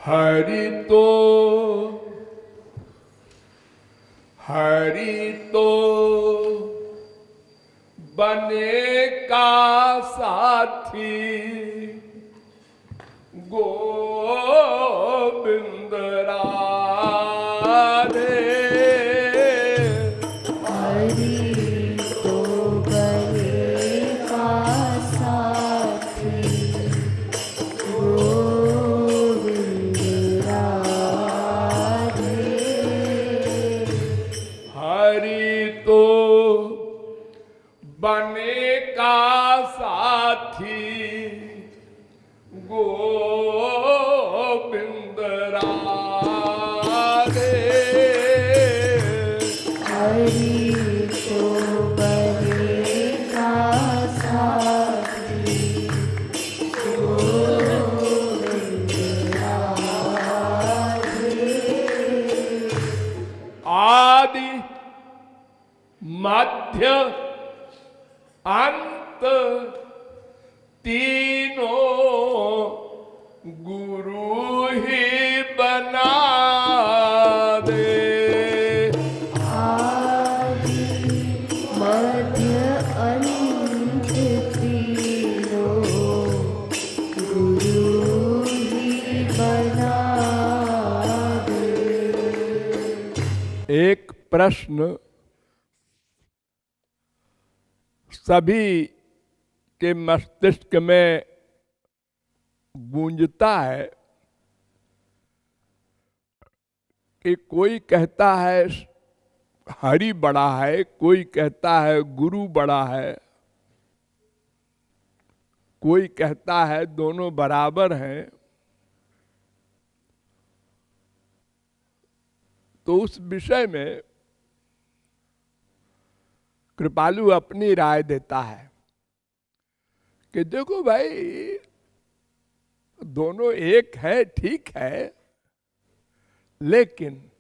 हरि तो बने का साथी गोविंद राधे। हरि तो बने का साथी गोविंद राधे। हरि तो बने का साथी गोविंद राधे। हरि तो बने का साथी गोविंद राधे। आदि मध्य अंत तीनों गुरु ही बना दे। आदि मध्य अंत तीनों गुरु ही बना दे। एक प्रश्न सभी के मस्तिष्क में गूंजता है कि कोई कहता है हरि बड़ा है, कोई कहता है गुरु बड़ा है, कोई कहता है दोनों बराबर हैं। तो उस विषय में कृपालु अपनी राय देता है कि देखो भाई, दोनों एक है, ठीक है, लेकिन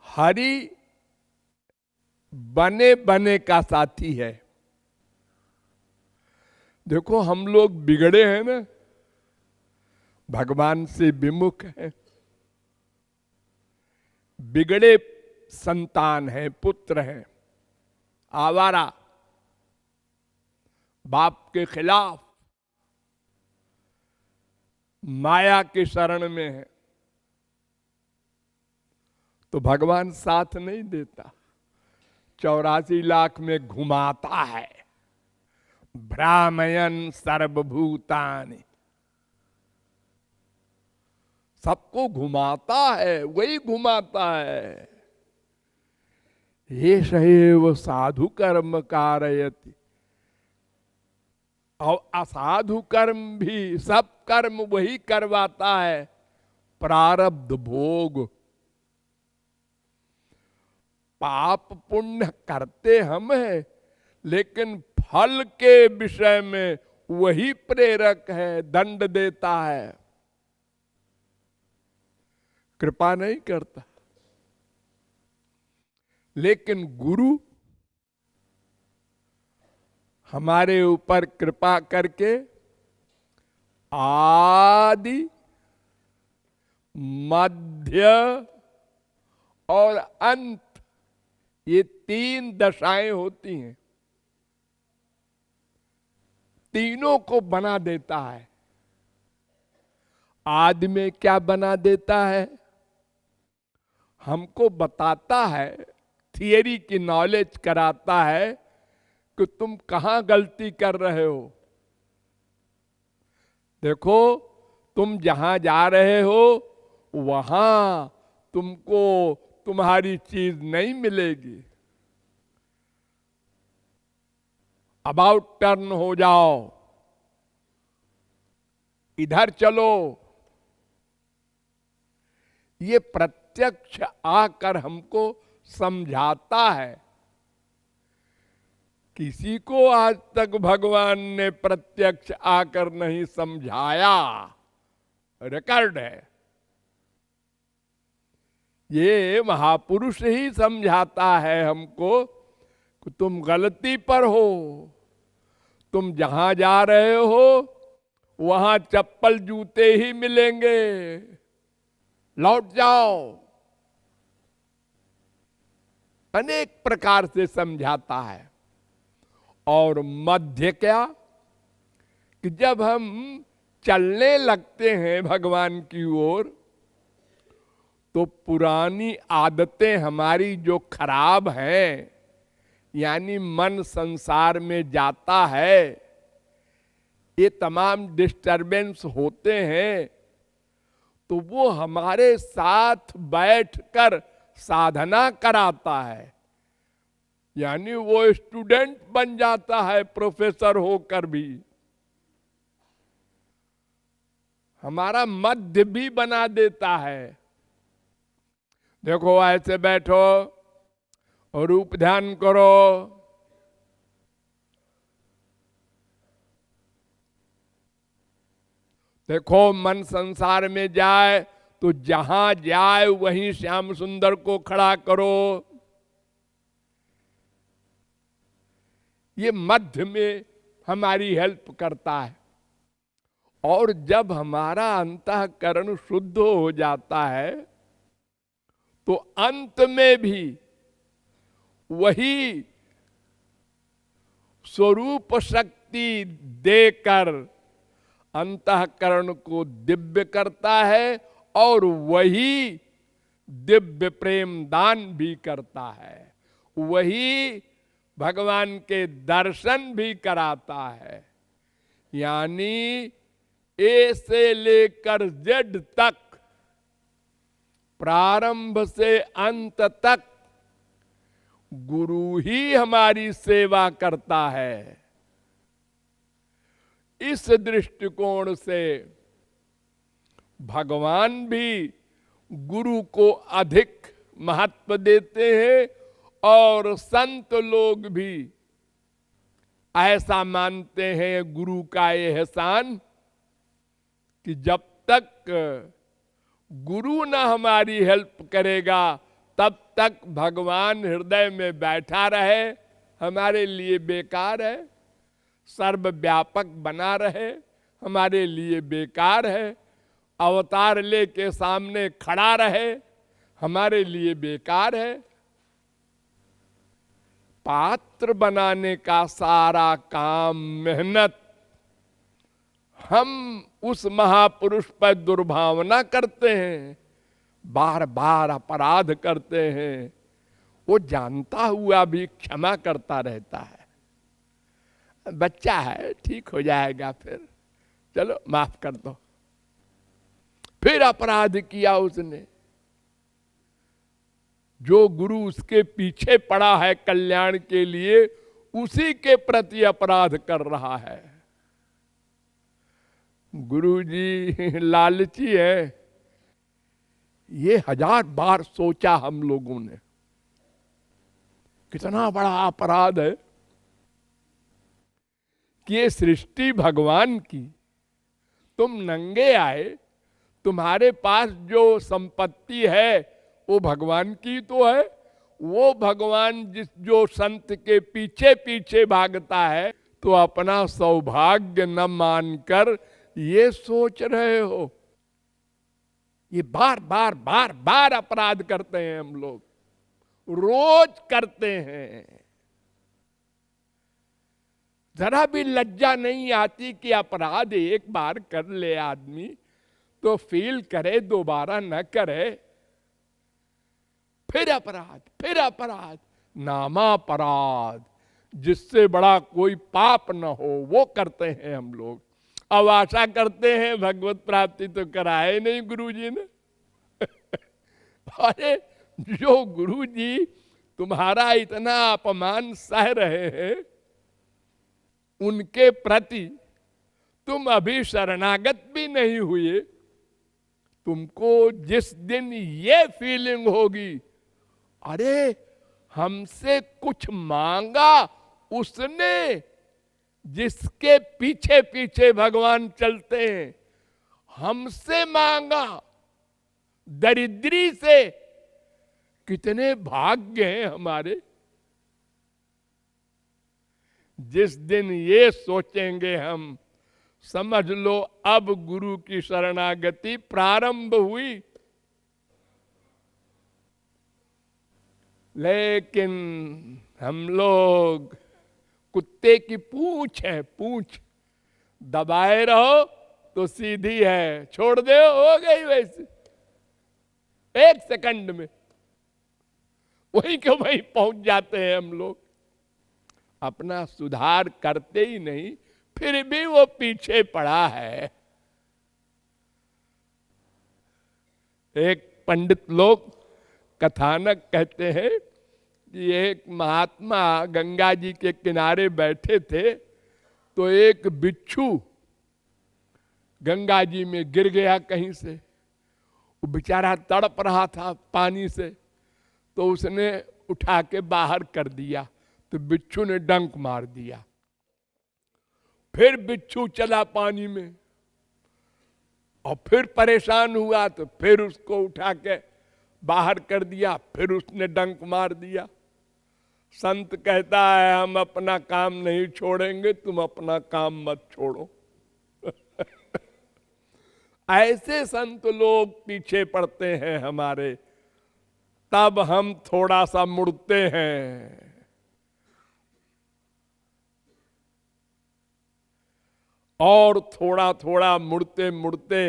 हरि बने बने का साथी है। देखो हम लोग बिगड़े हैं ना, भगवान से विमुख हैं, बिगड़े संतान हैं, पुत्र हैं, आवारा, बाप के खिलाफ, माया के शरण में है। तो भगवान साथ नहीं देता, 84 लाख में घुमाता है, भ्रामयन सर्वभूतानि, सबको घुमाता है, वही घुमाता है। ये सैव साधु कर्म कारयति, और असाधु कर्म भी, सब कर्म वही करवाता है। प्रारब्ध भोग, पाप पुण्य करते हम हैं, लेकिन फल के विषय में वही प्रेरक है, दंड देता है, कृपा नहीं करता। लेकिन गुरु हमारे ऊपर कृपा करके आदि मध्य और अंत, ये 3 दशाएं होती हैं, तीनों को बना देता है। आदि में क्या बना देता है? हमको बताता है, थियरी की नॉलेज कराता है कि तुम कहां गलती कर रहे हो। देखो, तुम जहां जा रहे हो वहां तुमको तुम्हारी चीज नहीं मिलेगी। अबाउट टर्न हो जाओ, इधर चलो। ये प्रत्यक्ष आकर हमको समझाता है। किसी को आज तक भगवान ने प्रत्यक्ष आकर नहीं समझाया, रिकॉर्ड है। ये महापुरुष ही समझाता है हमको कि तुम गलती पर हो, तुम जहां जा रहे हो वहां चप्पल जूते ही मिलेंगे, लौट जाओ। अनेक प्रकार से समझाता है। और मध्य क्या, कि जब हम चलने लगते हैं भगवान की ओर, तो पुरानी आदतें हमारी जो खराब हैं, यानी मन संसार में जाता है, ये तमाम डिस्टरबेंस होते हैं, तो वो हमारे साथ बैठकर साधना कराता है। यानी वो स्टूडेंट बन जाता है प्रोफेसर होकर भी, हमारा मध्य भी बना देता है। देखो ऐसे बैठो और रूप ध्यान करो, देखो मन संसार में जाए तो जहां जाए वहीं श्याम सुंदर को खड़ा करो। ये मध्य में हमारी हेल्प करता है। और जब हमारा अंतःकरण शुद्ध हो जाता है, तो अंत में भी वही स्वरूप शक्ति देकर अंतःकरण को दिव्य करता है, और वही दिव्य प्रेम दान भी करता है, वही भगवान के दर्शन भी कराता है। यानी ए से लेकर जेड तक, प्रारंभ से अंत तक गुरु ही हमारी सेवा करता है। इस दृष्टिकोण से भगवान भी गुरु को अधिक महत्व देते हैं, और संत लोग भी ऐसा मानते हैं गुरु का एहसान, कि जब तक गुरु ना हमारी हेल्प करेगा, तब तक भगवान हृदय में बैठा रहे हमारे लिए बेकार है, सर्वव्यापक बना रहे हमारे लिए बेकार है, अवतार लेके सामने खड़ा रहे हमारे लिए बेकार है। पात्र बनाने का सारा काम, मेहनत हम उस महापुरुष पर दुर्भावना करते हैं, बार बार अपराध करते हैं, वो जानता हुआ भी क्षमा करता रहता है। बच्चा है, ठीक हो जाएगा, फिर चलो माफ कर दो। फिर अपराध किया उसने, जो गुरु उसके पीछे पड़ा है कल्याण के लिए, उसी के प्रति अपराध कर रहा है। गुरु जी लालची है, ये 1000 बार सोचा हम लोगों ने, कितना बड़ा अपराध है कि ये सृष्टि भगवान की, तुम नंगे आए, तुम्हारे पास जो संपत्ति है वो भगवान की तो है, वो भगवान जो संत के पीछे पीछे भागता है, तो अपना सौभाग्य न मानकर ये सोच रहे हो। ये बार बार बार बार अपराध करते हैं हम लोग, रोज करते हैं। जरा भी लज्जा नहीं आती कि अपराध एक बार कर ले आदमी तो फील करे, दोबारा न करे। फिर अपराध, फिर अपराध, नामापराध, जिससे बड़ा कोई पाप न हो वो करते हैं हम लोग। अब आशा करते हैं भगवत प्राप्ति तो कराए नहीं गुरु जी ने। अरे जो गुरु जी तुम्हारा इतना अपमान सह रहे हैं, उनके प्रति तुम अभी शरणागत भी नहीं हुए। तुमको जिस दिन ये फीलिंग होगी, अरे हमसे कुछ मांगा उसने, जिसके पीछे पीछे भगवान चलते हैं, हमसे मांगा, दरिद्री से, कितने भाग्य हैं हमारे। जिस दिन ये सोचेंगे हम, समझ लो अब गुरु की शरणागति प्रारंभ हुई। लेकिन हम लोग कुत्ते की पूंछ है, पूंछ दबाए रहो तो सीधी है, छोड़ दो हो गई वैसे, एक सेकंड में वही के वही पहुंच जाते हैं हम लोग। अपना सुधार करते ही नहीं, फिर भी वो पीछे पड़ा है। एक पंडित लोग कथानक कहते हैं कि एक महात्मा गंगा जी के किनारे बैठे थे तो एक बिच्छू गंगा जी में गिर गया कहीं से। वो बेचारा तड़प रहा था पानी से, तो उसने उठा के बाहर कर दिया, तो बिच्छू ने डंक मार दिया। फिर बिच्छू चला पानी में और फिर परेशान हुआ तो फिर उसको उठा के बाहर कर दिया, फिर उसने डंक मार दिया। संत कहता है हम अपना काम नहीं छोड़ेंगे, तुम अपना काम मत छोड़ो। ऐसे संत लोग पीछे पड़ते हैं हमारे, तब हम थोड़ा सा मुड़ते हैं। और थोड़ा थोड़ा मुड़ते मुड़ते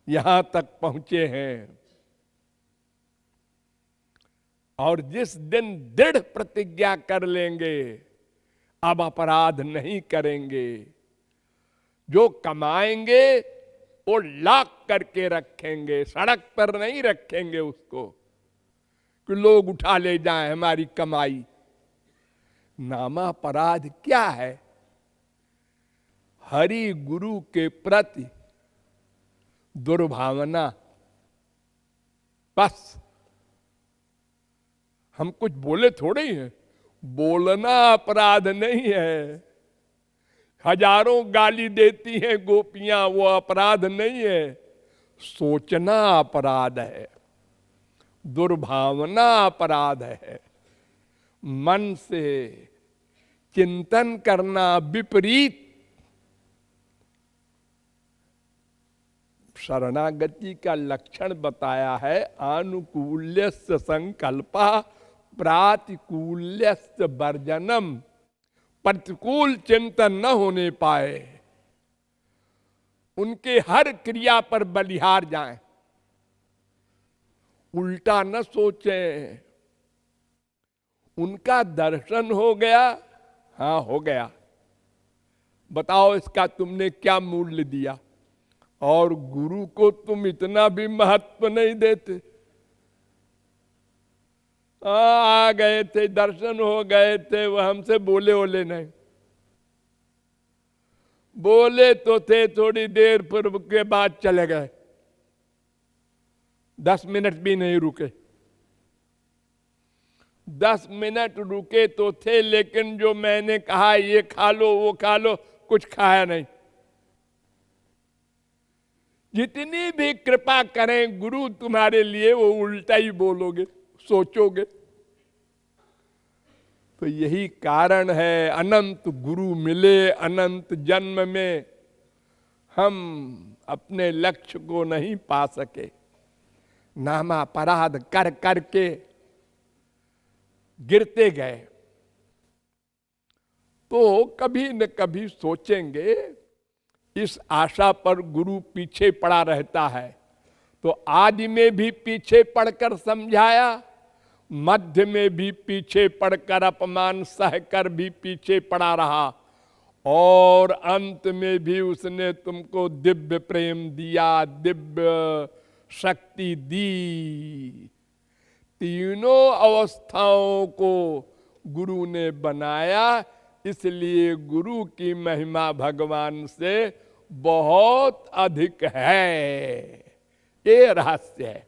यहां तक पहुंचे हैं। और जिस दिन दृढ़ प्रतिज्ञा कर लेंगे अब अपराध नहीं करेंगे, जो कमाएंगे वो लाक करके रखेंगे, सड़क पर नहीं रखेंगे उसको कि लोग उठा ले जाएं हमारी कमाई। नामा अपराध क्या है? हरि गुरु के प्रति दुर्भावना। बस हम कुछ बोले थोड़े ही हैं, बोलना अपराध नहीं है। हजारों गाली देती हैं गोपियां, वो अपराध नहीं है। सोचना अपराध है, दुर्भावना अपराध है। मन से चिंतन करना विपरीत। शरणागति का लक्षण बताया है, आनुकूल्यस्य संकल्पा प्रातिकूल्यस्य वर्जनम। प्रतिकूल चिंतन न होने पाए, उनके हर क्रिया पर बलिहार जाएं, उल्टा न सोचें। उनका दर्शन हो गया, हाँ हो गया, बताओ इसका तुमने क्या मूल्य दिया। और गुरु को तुम इतना भी महत्व नहीं देते। आ गए थे, दर्शन हो गए थे, वो हमसे बोले ओले नहीं। बोले तो थे थोड़ी देर, फिर के बाद चले गए, 10 मिनट भी नहीं रुके। 10 मिनट रुके तो थे, लेकिन जो मैंने कहा ये खा लो वो खा लो, कुछ खाया नहीं। जितनी भी कृपा करें गुरु तुम्हारे लिए, वो उल्टा ही बोलोगे, सोचोगे। तो यही कारण है, अनंत गुरु मिले अनंत जन्म में, हम अपने लक्ष्य को नहीं पा सके। नामा अपराध कर करके गिरते गए। तो कभी न कभी सोचेंगे, इस आशा पर गुरु पीछे पड़ा रहता है। तो आदि में भी पीछे पड़कर समझाया, मध्य में भी पीछे पड़कर अपमान सहकर भी पीछे पड़ा रहा, और अंत में भी उसने तुमको दिव्य प्रेम दिया, दिव्य शक्ति दी। तीनों अवस्थाओं को गुरु ने बनाया, इसलिए गुरु की महिमा भगवान से बहुत अधिक है। ये रहस्य है।